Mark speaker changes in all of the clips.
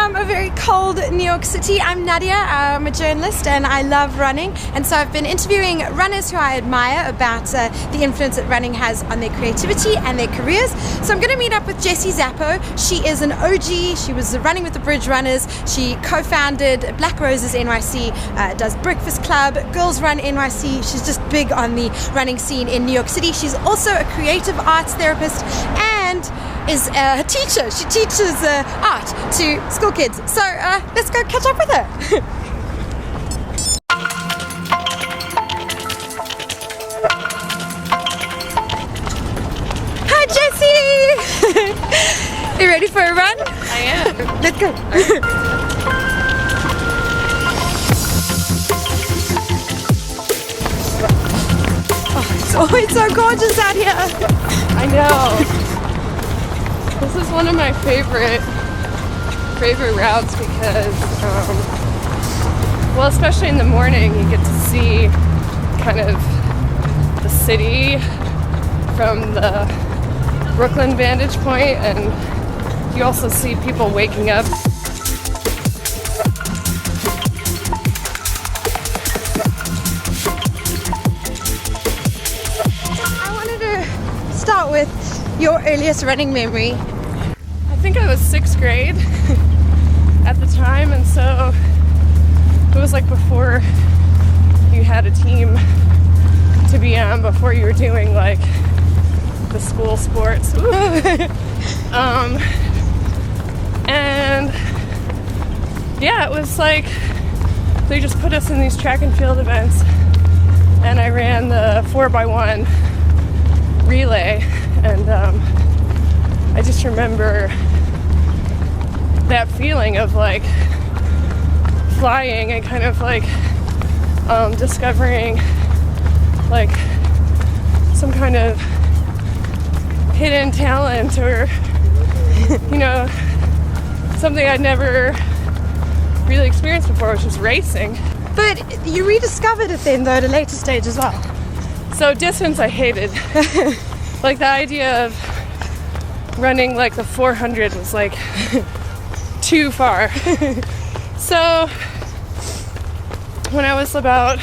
Speaker 1: from a very cold New York City. I'm Nadia, I'm a journalist and I love running, and so I've been interviewing runners who I admire about the influence that running has on their creativity and their careers. So I'm going to meet up with Jessie Zapo. She is an OG, she was running with the Bridge Runners, she co-founded Black Roses NYC, does Breakfast Club, Girls Run NYC. She's just big on the running scene in New York City. She's also a creative arts therapist and is a teacher. She teaches art to school kids. So let's go catch up with her. Hi Jessie! You ready for a run?
Speaker 2: I am.
Speaker 1: Let's go. Oh, it's always so gorgeous out here.
Speaker 2: I know. This is one of my favorite routes because, well, especially in the morning, you get to see kind of the city from the Brooklyn vantage point, and you also see people waking up.
Speaker 1: I wanted to start with your earliest running memory.
Speaker 2: I think I was 6th grade at the time, and so it was like before you had a team to be on, before you were doing like the school sports. And yeah, it was like they just put us in these track and field events, and I ran the 4x1 relay, and I just remember that feeling of like flying and kind of like discovering like some kind of hidden talent, or you know, something I'd never really experienced before, which was racing.
Speaker 1: But you rediscovered it then though at a later stage as well.
Speaker 2: So distance I hated. Like the idea of running like the 400 was like too far. So when I was about,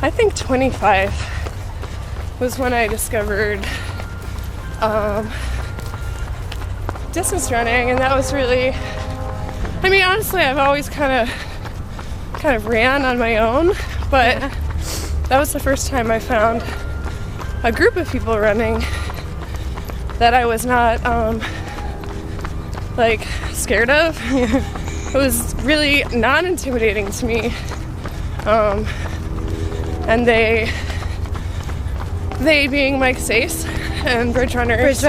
Speaker 2: I think 25 was when I discovered distance running, and that was really, I mean, honestly, I've always kind of ran on my own, but that was the first time I found a group of people running that I was not like scared of. It was really non-intimidating to me, and they being Mike Sace and Bridge Runners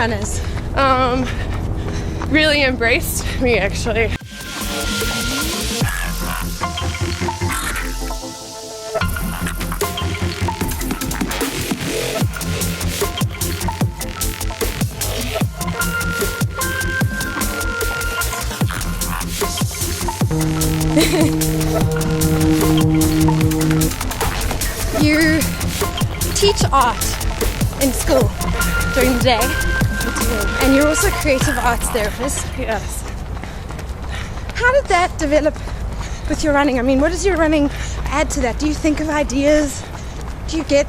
Speaker 2: really embraced me, actually.
Speaker 1: You teach art in school during the day, and you're also a creative arts therapist.
Speaker 2: Yes.
Speaker 1: How did that develop with your running? I mean, what does your running add to that? Do you think of ideas? Do you get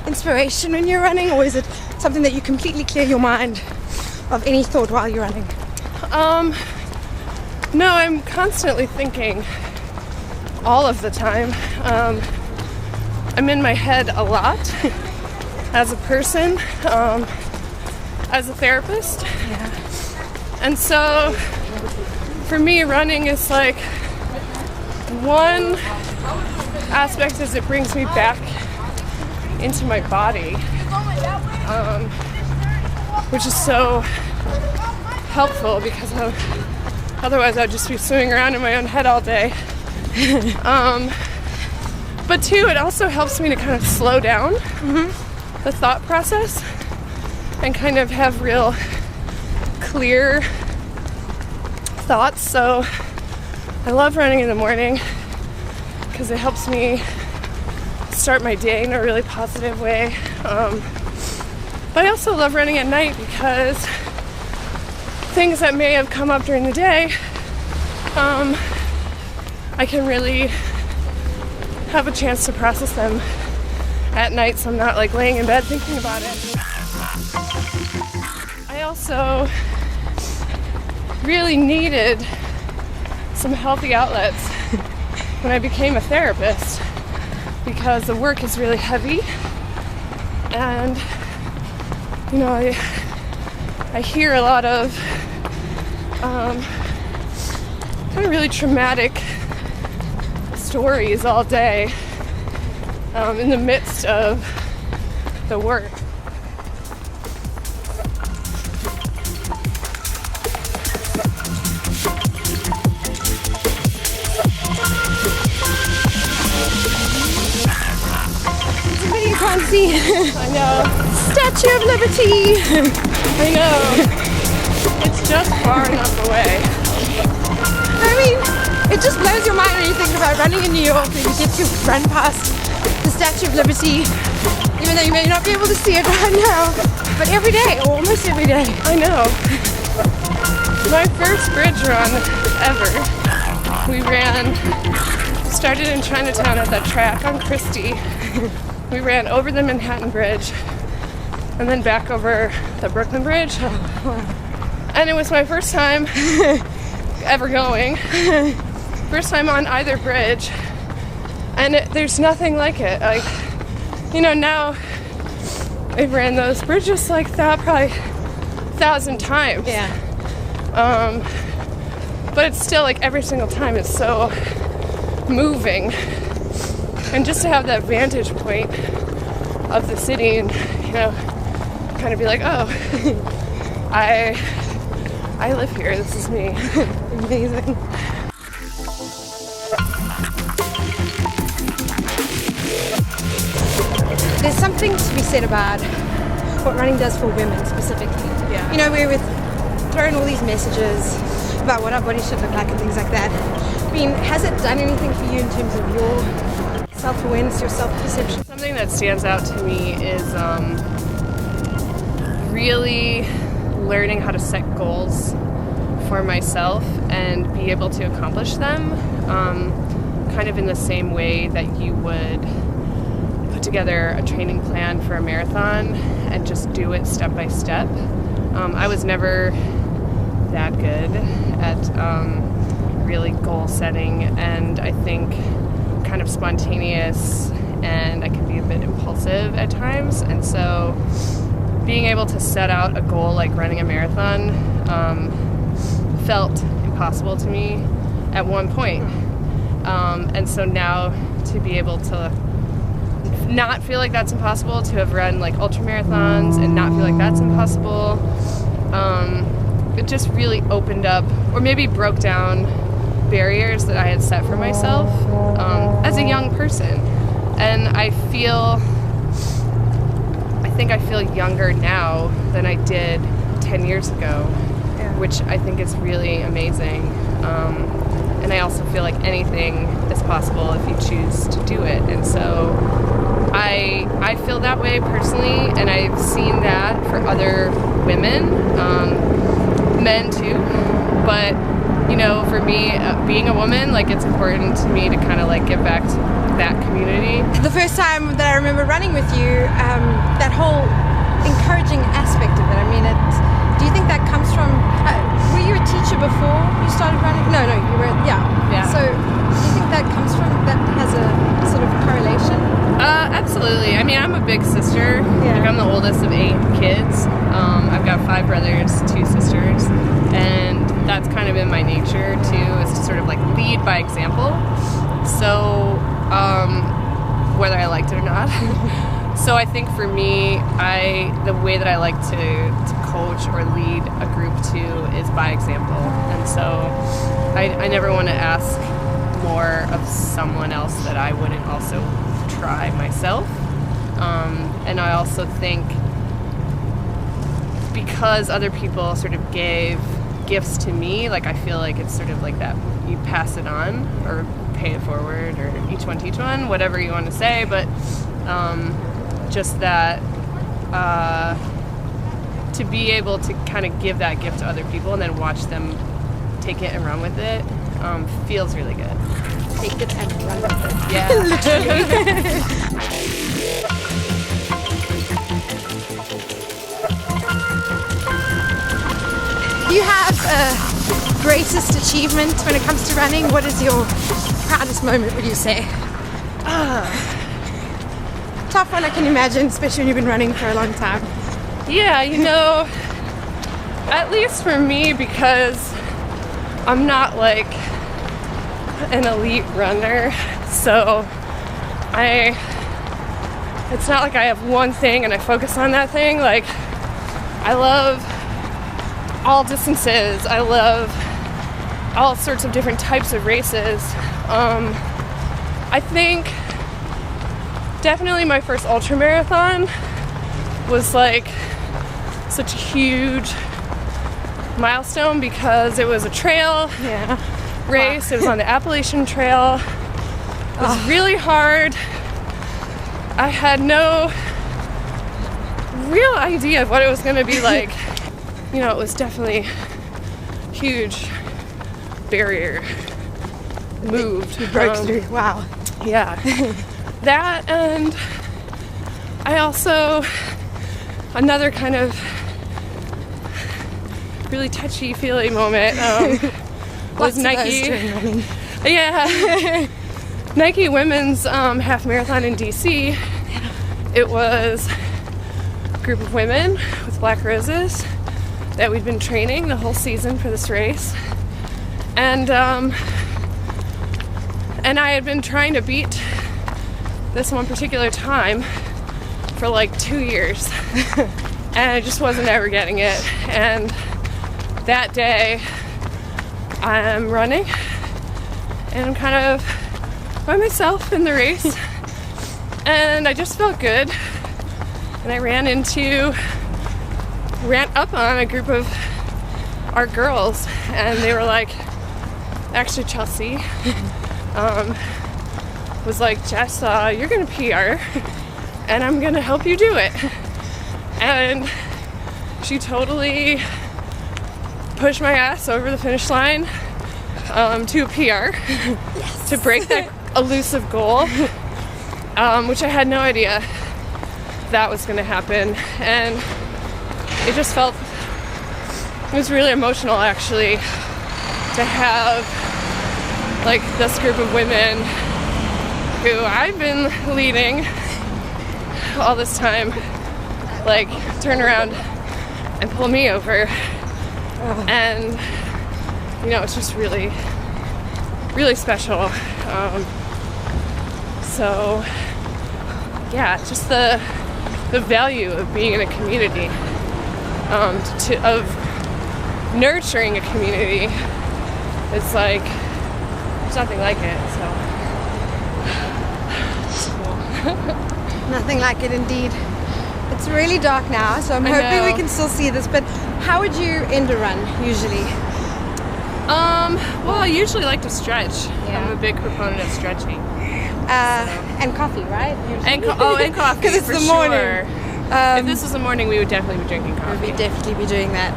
Speaker 1: inspiration when you're running, or is it something that you completely clear your mind of any thought while you're running?
Speaker 2: No, I'm constantly thinking all of the time. I'm in my head a lot as a person, as a therapist.
Speaker 1: Yeah.
Speaker 2: And so for me, running is like, one aspect is it brings me back into my body, which is so helpful because otherwise I'd just be swimming around in my own head all day. But two, it also helps me to kind of slow down the thought process and kind of have real clear thoughts. So I love running in the morning because it helps me start my day in a really positive way. But I also love running at night because things that may have come up during the day I can really have a chance to process them at night, so I'm not like laying in bed thinking about it. I also really needed some healthy outlets when I became a therapist, because the work is really heavy, and you know, I hear a lot of kind of really traumatic stories all day in the midst of the work.
Speaker 1: Somebody you can't see.
Speaker 2: I know.
Speaker 1: Statue of Liberty.
Speaker 2: I know. It's just far enough away.
Speaker 1: I mean, it just blows your mind when you think about running in New York and you get to run past the Statue of Liberty, even though you may not be able to see it right now, but every day, or almost every day.
Speaker 2: I know. My first bridge run ever. We started in Chinatown at that track on Christie. We ran over the Manhattan Bridge and then back over the Brooklyn Bridge. And it was my first time ever going. First time on either bridge. And there's nothing like it. Like, you know, now I've ran those bridges like that probably 1,000 times.
Speaker 1: Yeah.
Speaker 2: But it's still like every single time it's so moving. And just to have that vantage point of the city and, you know, kind of be like, oh, I live here, this is me.
Speaker 1: Amazing. There's something to be said about what running does for women specifically.
Speaker 2: Yeah.
Speaker 1: You know, we're throwing all these messages about what our body should look like and things like that. I mean, has it done anything for you in terms of your self-awareness, your self-perception?
Speaker 2: Something that stands out to me is really learning how to set goals for myself and be able to accomplish them kind of in the same way that you would put together a training plan for a marathon and just do it step by step. I was never that good at really goal setting, and I think kind of spontaneous, and I can be a bit impulsive at times. And so being able to set out a goal like running a marathon felt impossible to me at one point. And so now to be able to not feel like that's impossible, to have run like ultra marathons and not feel like that's impossible, it just really opened up, or maybe broke down barriers that I had set for myself as a young person. And I think I feel younger now than I did 10 years ago, which I think is really amazing. And I also feel like anything is possible if you choose to do it. And so I feel that way personally, and I've seen that for other women, men too. But, you know, for me, being a woman, like, it's important to me to kind of like give back to that community.
Speaker 1: The first time that I remember running with you, that whole encouraging aspect of it, I mean, do you think that comes from, were you a teacher before you started running? No, you were, yeah. So do you think that comes from, that has a sort of correlation?
Speaker 2: Absolutely. I mean, I'm a big sister.
Speaker 1: Yeah.
Speaker 2: Like, I'm the oldest of 8 kids. I've got 5 brothers, 2 sisters, and that's kind of in my nature too, is to sort of like lead by example. So, whether I liked it or not. So I think for me, the way that I like to coach or lead a group too is by example. And so I never want to ask more of someone else that I wouldn't also try myself. And I also think because other people sort of gave gifts to me, like, I feel like it's sort of like that, you pass it on or pay it forward, or each one teach one, whatever you want to say, but just that to be able to kind of give that gift to other people and then watch them take it and run with it feels really good.
Speaker 1: Take it and run with it.
Speaker 2: Yeah.
Speaker 1: Do you have a greatest achievement when it comes to running? What is your proudest moment, would you say? Tough one, I can imagine, especially when you've been running for a long time.
Speaker 2: Yeah, you know, at least for me, because I'm not like an elite runner, so it's not like I have one thing and I focus on that thing. Like, I love all distances. I love all sorts of different types of races. I think definitely my first ultra marathon was like such a huge milestone because it was a trail race. Wow. It was on the Appalachian Trail. It was really hard. I had no real idea of what it was going to be like. You know, it was definitely huge barrier moved.
Speaker 1: You broke through. Wow.
Speaker 2: Yeah. That, and I also, another kind of really touchy-feely moment was Nike. Yeah. Nike women's half marathon in DC. It was a group of women with black roses that we'd been training the whole season for this race, and I had been trying to beat this one particular time for like 2 years, and I just wasn't ever getting it. And that day, I'm running, and I'm kind of by myself in the race, and I just felt good, and I ran up on a group of our girls, and they were like, actually Chelsea was like, Jess, you're gonna PR and I'm gonna help you do it. And she totally pushed my ass over the finish line to a PR. Yes. To break that elusive goal, which I had no idea that was gonna happen. And it just felt, it was really emotional actually to have like this group of women who I've been leading all this time, like turn around and pull me over. And you know, it's just really, really special. So yeah, just the value of being in a community, of nurturing a community. It's like there's nothing like it. So
Speaker 1: nothing like it indeed. It's really dark now, so I'm hoping we can still see this, but how would you end a run usually?
Speaker 2: Well, I usually like to stretch. Yeah. I'm a big proponent of stretching.
Speaker 1: And coffee, right?
Speaker 2: And coffee.
Speaker 1: Because it's the morning.
Speaker 2: If this was the morning, we would definitely be drinking coffee.
Speaker 1: We'd definitely be doing that.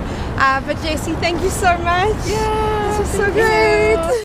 Speaker 1: But Jessie, thank you so much.
Speaker 2: Yeah.
Speaker 1: This was so great.